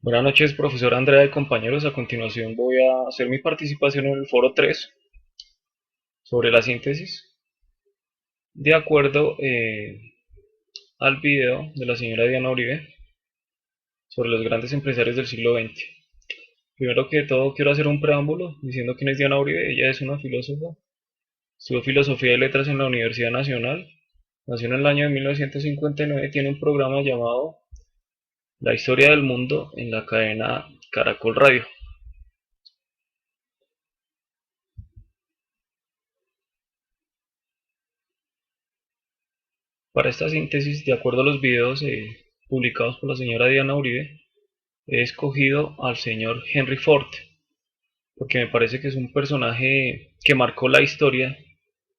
Buenas noches, profesor Andrea y compañeros. A continuación voy a hacer mi participación en el foro 3 sobre la síntesis, de acuerdo al video de la señora Diana Uribe sobre los grandes empresarios del siglo XX. Primero que todo, quiero hacer un preámbulo diciendo quién es Diana Uribe. Ella es una filósofa, estudió filosofía y letras en la Universidad Nacional, nació en el año de 1959, tiene un programa llamado La historia del mundo en la cadena Caracol Radio. Para esta síntesis, de acuerdo a los videos publicados por la señora Diana Uribe, he escogido al señor Henry Ford, porque me parece que es un personaje que marcó la historia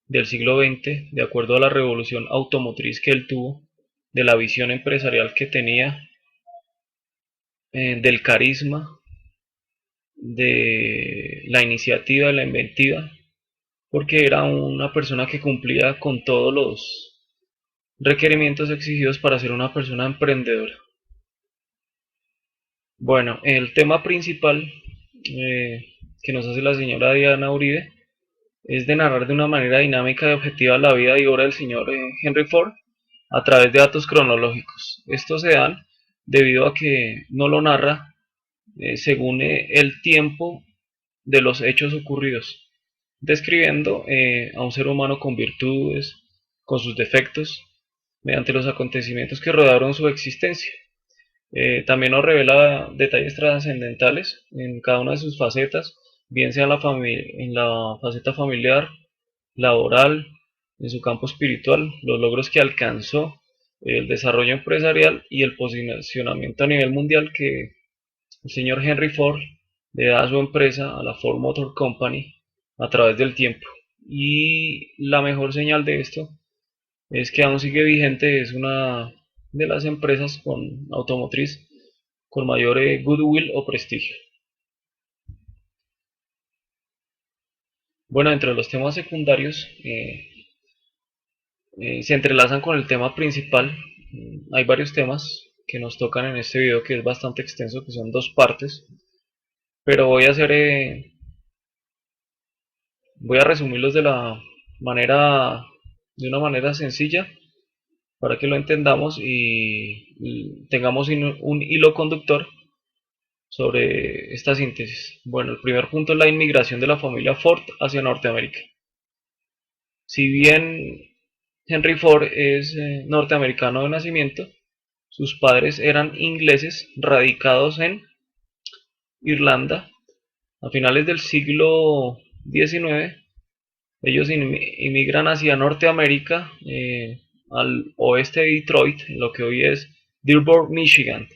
del siglo XX, de acuerdo a la revolución automotriz que él tuvo, de la visión empresarial que tenía, del carisma, de la iniciativa, de la inventiva, porque era una persona que cumplía con todos los requerimientos exigidos para ser una persona emprendedora. Bueno, el tema principal que nos hace la señora Diana Uribe es de narrar de una manera dinámica y objetiva la vida y obra del señor Henry Ford a través de datos cronológicos. Estos se dan debido a que no lo narra según el tiempo de los hechos ocurridos, describiendo a un ser humano con virtudes, con sus defectos, mediante los acontecimientos que rodearon su existencia. También nos revela detalles trascendentales en cada una de sus facetas, bien sea en la faceta familiar, laboral, en su campo espiritual, los logros que alcanzó, el desarrollo empresarial y el posicionamiento a nivel mundial que el señor Henry Ford le da a su empresa, a la Ford Motor Company, a través del tiempo. Y la mejor señal de esto es que aún sigue vigente, es una de las empresas con automotriz con mayor goodwill o prestigio. Bueno, entre los temas secundarios se entrelazan con el tema principal. Hay varios temas que nos tocan en este video que es bastante extenso, que son dos partes, pero voy a resumirlos de una manera sencilla para que lo entendamos y tengamos un hilo conductor sobre esta síntesis. Bueno, el primer punto es la inmigración de la familia Ford hacia Norteamérica. Si bien Henry Ford es norteamericano de nacimiento, sus padres eran ingleses radicados en Irlanda. A finales del siglo XIX, ellos inmigran hacia Norteamérica, al oeste de Detroit, en lo que hoy es Dearborn, Michigan.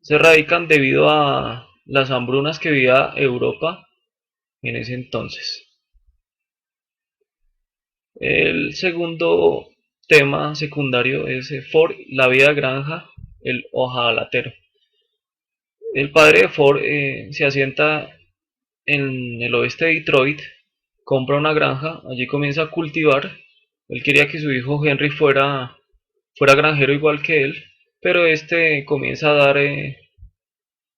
Se radican debido a las hambrunas que vivía Europa en ese entonces. El segundo tema secundario es Ford, la vida granja, el hojalatero. El padre de Ford se asienta en el oeste de Detroit, compra una granja, allí comienza a cultivar. Él quería que su hijo Henry fuera granjero igual que él, pero este comienza a dar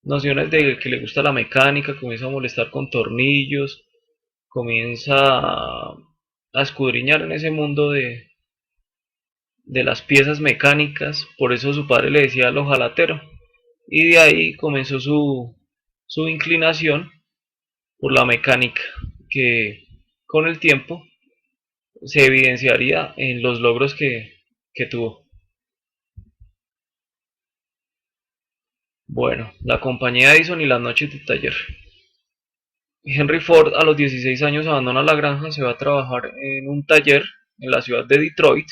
nociones de que le gusta la mecánica, comienza a molestar con tornillos, comienza a escudriñar en ese mundo de las piezas mecánicas, por eso su padre le decía al ojalatero, y de ahí comenzó su inclinación por la mecánica, que con el tiempo se evidenciaría en los logros que tuvo. Bueno, la compañía Edison y las noches de taller. Henry Ford a los 16 años abandona la granja, se va a trabajar en un taller en la ciudad de Detroit.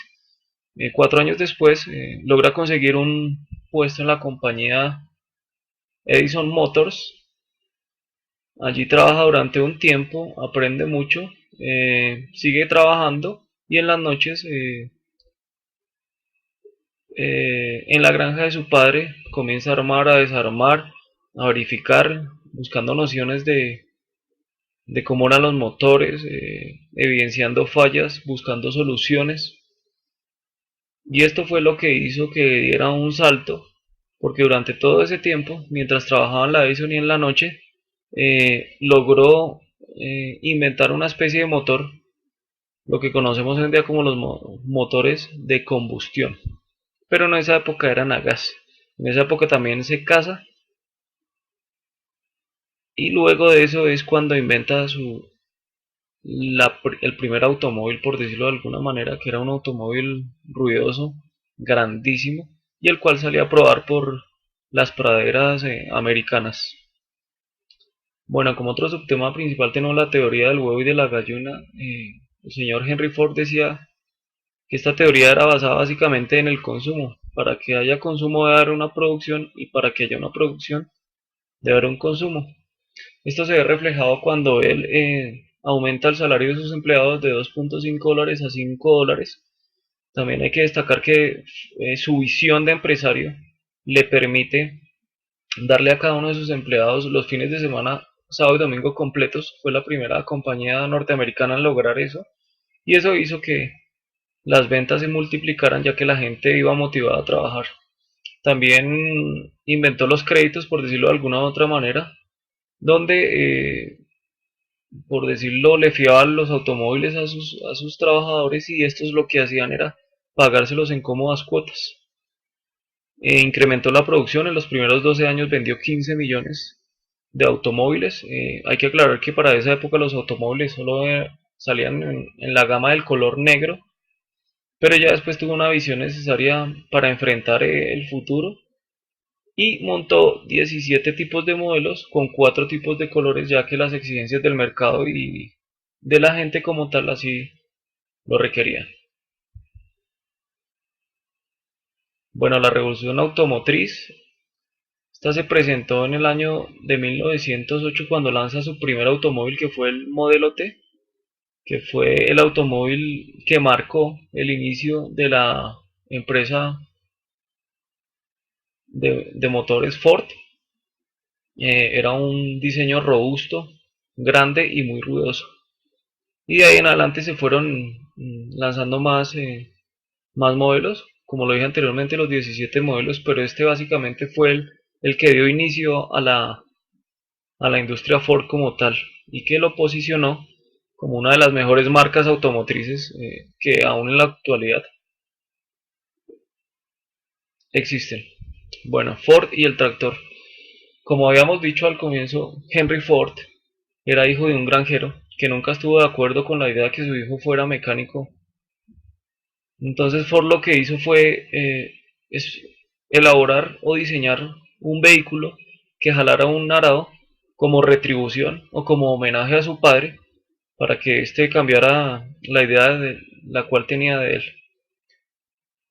4 años después logra conseguir un puesto en la compañía Edison Motors. Allí trabaja durante un tiempo, aprende mucho, sigue trabajando y en las noches en la granja de su padre comienza a armar, a desarmar, a verificar, buscando nociones de cómo eran los motores, evidenciando fallas, buscando soluciones. Y esto fue lo que hizo que diera un salto porque durante todo ese tiempo, mientras trabajaba en la Edison y en la noche, logró inventar una especie de motor, lo que conocemos hoy en día como los motores de combustión. Pero en esa época eran a gas. En esa época también se casa, y luego de eso es cuando inventa el primer automóvil, por decirlo de alguna manera, que era un automóvil ruidoso, grandísimo, y el cual salía a probar por las praderas americanas. Bueno, como otro subtema principal tenemos la teoría del huevo y de la gallina. El señor Henry Ford decía que esta teoría era basada básicamente en el consumo. Para que haya consumo debe haber una producción, y para que haya una producción debe haber un consumo. Esto se ve reflejado cuando él aumenta el salario de sus empleados de 2.5 dólares a 5 dólares. También hay que destacar que su visión de empresario le permite darle a cada uno de sus empleados los fines de semana, sábado y domingo completos. Fue la primera compañía norteamericana en lograr eso, y eso hizo que las ventas se multiplicaran, ya que la gente iba motivada a trabajar. También inventó los créditos, por decirlo de alguna u otra manera, donde por decirlo, le fiaban los automóviles a sus trabajadores, y estos lo que hacían era pagárselos en cómodas cuotas. Incrementó la producción. En los primeros 12 años vendió 15 millones de automóviles. Hay que aclarar que para esa época los automóviles solo salían en la gama del color negro, pero ya después tuvo una visión necesaria para enfrentar el futuro, y montó 17 tipos de modelos con 4 tipos de colores, ya que las exigencias del mercado y de la gente como tal así lo requerían. Bueno, la revolución automotriz, esta se presentó en el año de 1908 cuando lanza su primer automóvil, que fue el Modelo T, que fue el automóvil que marcó el inicio de la empresa de motores Ford. Era un diseño robusto, grande y muy ruidoso. Y de ahí en adelante se fueron lanzando más modelos, como lo dije anteriormente, los 17 modelos, pero este básicamente fue el que dio inicio a la industria Ford como tal, y que lo posicionó como una de las mejores marcas automotrices que aún en la actualidad existen. Bueno, Ford y el tractor. Como habíamos dicho al comienzo, Henry Ford era hijo de un granjero que nunca estuvo de acuerdo con la idea de que su hijo fuera mecánico. Entonces Ford lo que hizo fue elaborar o diseñar un vehículo que jalara un arado como retribución o como homenaje a su padre, para que éste cambiara la idea de la cual tenía de él.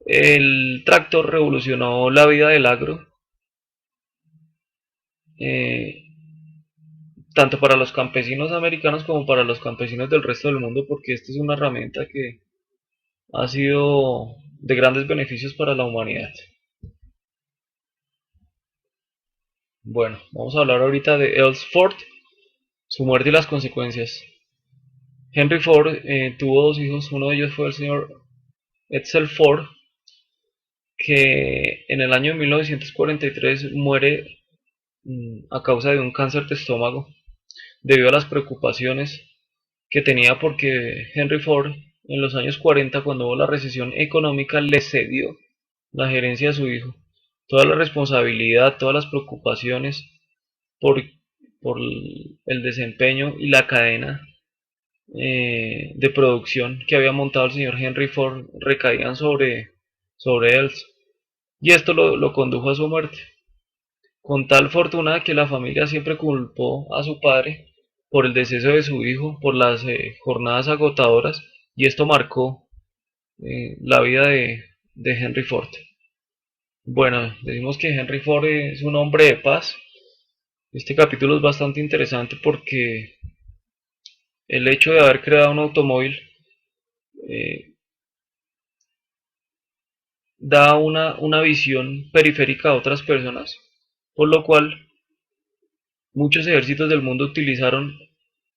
El tractor revolucionó la vida del agro, eh, tanto para los campesinos americanos como para los campesinos del resto del mundo, porque esta es una herramienta que ha sido de grandes beneficios para la humanidad. Bueno, vamos a hablar ahorita de Els Ford, su muerte y las consecuencias. Henry Ford tuvo dos hijos. Uno de ellos fue el señor Edsel Ford, que en el año 1943 muere a causa de un cáncer de estómago, debido a las preocupaciones que tenía, porque Henry Ford en los años 40, cuando hubo la recesión económica, le cedió la gerencia a su hijo. Toda la responsabilidad, todas las preocupaciones por, por el desempeño y la cadena de producción que había montado el señor Henry Ford recaían sobre él, y esto lo condujo a su muerte. Con tal fortuna que la familia siempre culpó a su padre por el deceso de su hijo, por las jornadas agotadoras, y esto marcó la vida de Henry Ford. Bueno, decimos que Henry Ford es un hombre de paz. Este capítulo es bastante interesante porque el hecho de haber creado un automóvil eh, da una visión periférica a otras personas, por lo cual muchos ejércitos del mundo utilizaron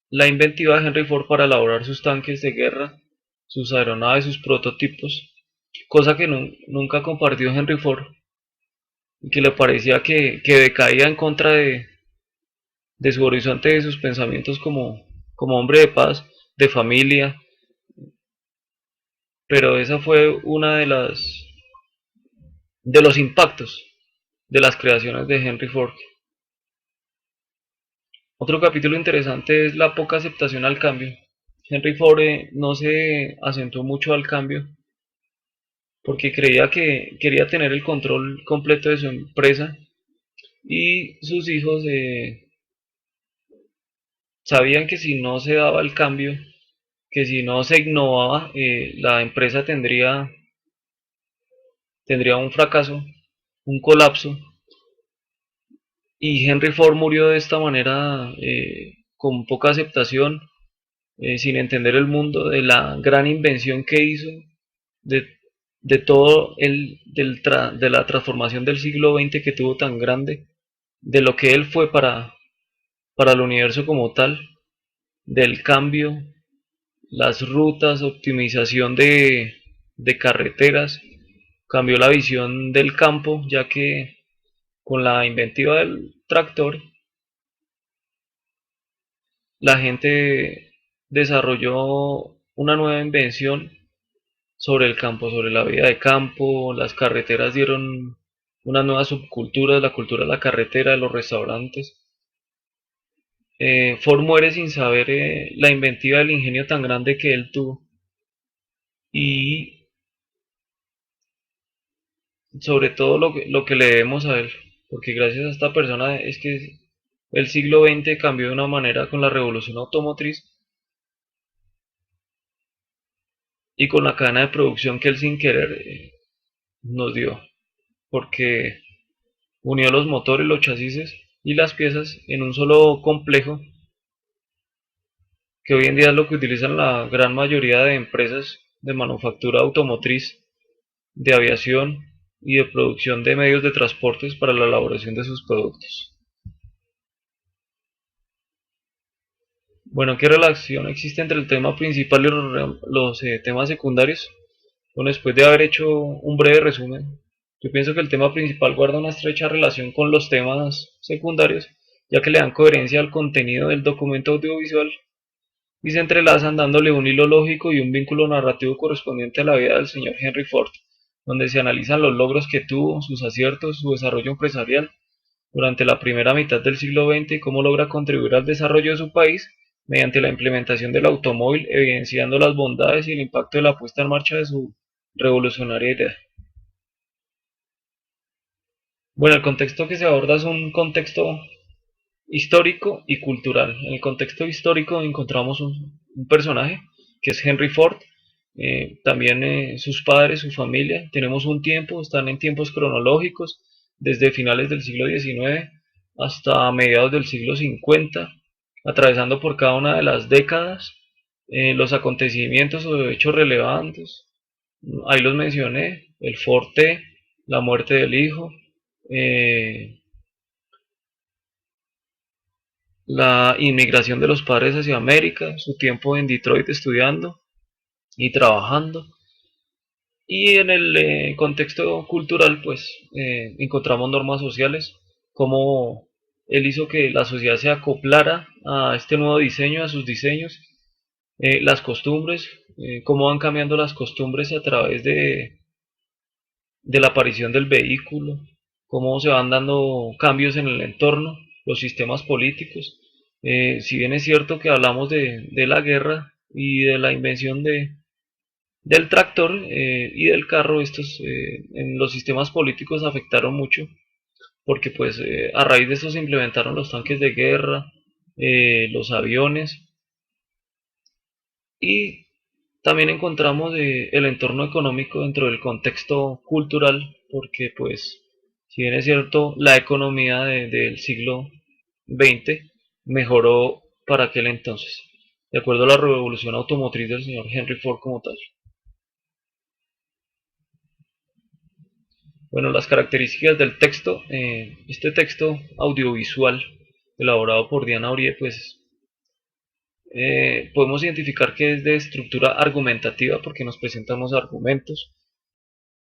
la inventiva de Henry Ford para elaborar sus tanques de guerra, sus aeronaves, sus prototipos, cosa que nunca compartió Henry Ford. y que le parecía que decaía en contra de su horizonte, de sus pensamientos como hombre de paz, de familia, pero esa fue una de los impactos de las creaciones de Henry Ford. Otro capítulo interesante es la poca aceptación al cambio. Henry Ford no se acentuó mucho al cambio porque creía que quería tener el control completo de su empresa y sus hijos sabían que si no se daba el cambio, que si no se innovaba, la empresa tendría un fracaso, un colapso. Y Henry Ford murió de esta manera, con poca aceptación, sin entender el mundo, de la gran invención que hizo, de, de todo de la transformación del siglo XX que tuvo tan grande, de lo que él fue para el universo como tal, del cambio, las rutas, optimización de carreteras, cambió la visión del campo, ya que con la inventiva del tractor, la gente desarrolló una nueva invención sobre el campo, sobre la vida de campo. Las carreteras dieron una nueva subcultura, la cultura de la carretera, de los restaurantes. Ford muere sin saber la inventiva del ingenio tan grande que él tuvo y sobre todo lo que le debemos a él, porque gracias a esta persona es que el siglo XX cambió de una manera con la revolución automotriz y con la cadena de producción que él sin querer nos dio, porque unió los motores, los chasis y las piezas en un solo complejo, que hoy en día es lo que utilizan la gran mayoría de empresas de manufactura automotriz, de aviación y de producción de medios de transportes para la elaboración de sus productos. Bueno, ¿qué relación existe entre el tema principal y los temas secundarios? Bueno, después de haber hecho un breve resumen, yo pienso que el tema principal guarda una estrecha relación con los temas secundarios, ya que le dan coherencia al contenido del documento audiovisual y se entrelazan dándole un hilo lógico y un vínculo narrativo correspondiente a la vida del señor Henry Ford, donde se analizan los logros que tuvo, sus aciertos, su desarrollo empresarial durante la primera mitad del siglo XX y cómo logra contribuir al desarrollo de su país mediante la implementación del automóvil, evidenciando las bondades y el impacto de la puesta en marcha de su revolucionaria idea. Bueno, el contexto que se aborda es un contexto histórico y cultural. En el contexto histórico encontramos un personaje que es Henry Ford, también sus padres, su familia. Tenemos un tiempo, están en tiempos cronológicos, desde finales del siglo XIX hasta mediados del siglo50, atravesando por cada una de las décadas, los acontecimientos o hechos relevantes. Ahí los mencioné, el Ford T, la muerte del hijo, eh, la inmigración de los padres hacia América, su tiempo en Detroit estudiando y trabajando. Y en el contexto cultural, pues encontramos normas sociales, cómo él hizo que la sociedad se acoplara a este nuevo diseño, a sus diseños, las costumbres, cómo van cambiando las costumbres a través de la aparición del vehículo, cómo se van dando cambios en el entorno, los sistemas políticos. Si bien es cierto que hablamos de la guerra y de la invención del tractor y del carro, estos en los sistemas políticos afectaron mucho, porque pues a raíz de eso se implementaron los tanques de guerra, los aviones, y también encontramos el entorno económico dentro del contexto cultural, porque pues, si bien es cierto, la economía del siglo XX mejoró para aquel entonces, de acuerdo a la revolución automotriz del señor Henry Ford como tal. Bueno, las características del texto. Este texto audiovisual elaborado por Diana Uribe, pues podemos identificar que es de estructura argumentativa porque nos presentamos argumentos,